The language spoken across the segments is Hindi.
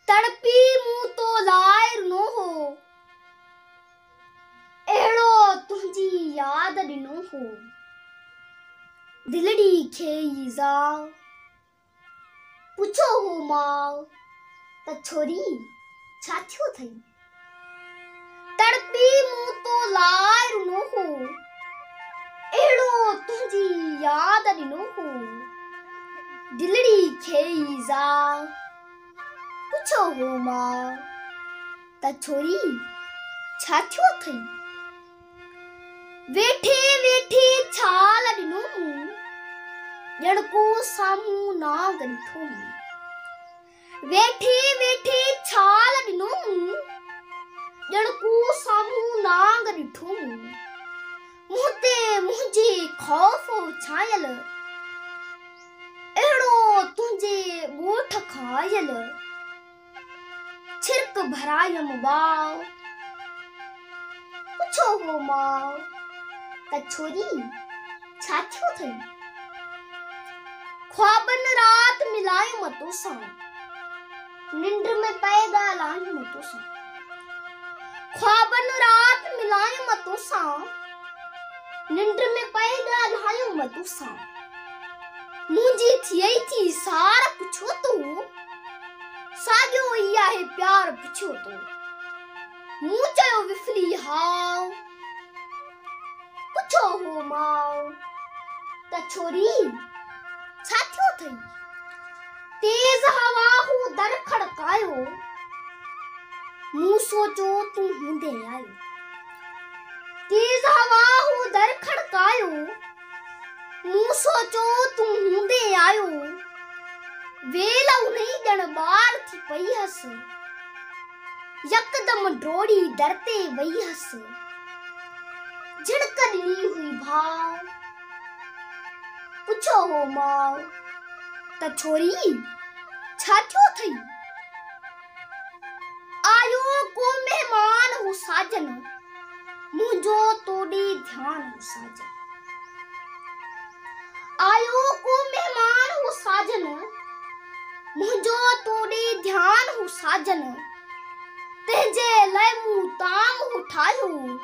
तड़पी मूं तो लाइ रुनो हो, अहिड़ो तुंहिंजी याद ॾिनो हो। दिलड़ी खे ईज़ा पुछो हो मां त छोरी छा थियो अथई। तड़पी मूं तो लाइ रुनो हो, अहिड़ो तुंहिंजी याद ॾिनो हो। दिलड़ी खे ईज़ा पुछो हो मां त छोरी छा थियो अथई। वेठे वेठे छाल ॾिनो मूं, ॼण को साम्हूं नांग ॾिठो मूं। वेठे वेठे छाल ॾिनो मूं, ॼण को साम्हूं नांग ॾिठो मूं। मुंहं ते मुंहिंजे ख़ौफ़ छायल, अहिड़ो तुंहिंजे ॻोठ खां आयल। छिरक भरायम बाव पुछो हो मां त छोरी छा थियो अथई। ख्वाबनि रात मिलायुम तोसां, निंड में पए ॻाल्हायुम तोसां। ख्वाबनि रात मिलायुम तोसां, निंड में पए ॻाल्हायुम तोसां। मुंहिंजी थियई थी सार पुछो तो, साॻियो ई आहे प्यार पुछियो तो। मूं चयो विफली हाव पुछो हो मां त छोरी छा थियो अथई। तेज़ हवा हू दर खड़कायो, मूं सोचो तूं हूंदे आयो। तेज़ हवा हू दर खड़कायो, मूं सोचो तूं हूंदे आयो। वेल उन्ही ॼण ॿार थी पई हुअसि, यकदम डोड़ी दर ते वई हुअसि। झिड़क ॾिनी हुई भाव पुछो हो मां त छोरी छा थियो अथई। आयो को मेहमान हो साजन, मुंहिंजो तोॾे ध्यान हो साजन। आयो को मेहमान हो साजन, मुंहिंजो तोॾे ध्यान हो साजन। तंहिंजे लाइ मूं ताम हो ठाहियो,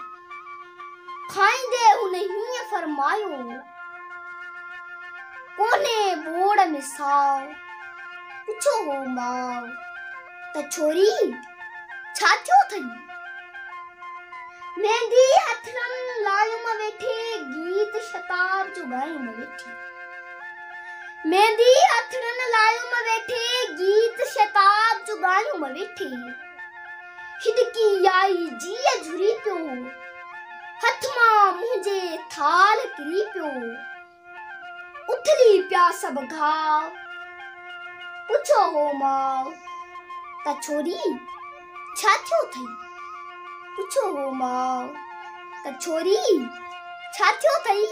खाईंदे हुन हीअं फरमायो। कोने बोड़ में साव पुछो हो मां त छोरी छा थियो अथई। मेहंदी हथड़नि लायुम वेठे, गीत शताब जो ॻायुम वेठी। मेहंदी हथड़नि लायुम वेठे, गीत शताब जो ॻायुम वेठी। हिडकी आई जीअ झुरी पियो, हथ मां मुंहिंजे थाल किरी पियो। उथली पिया सभु घाव पुछो हो मां त छोरी छा थियो अथई। पुछो हो मां त छोरी छा थियो अथई।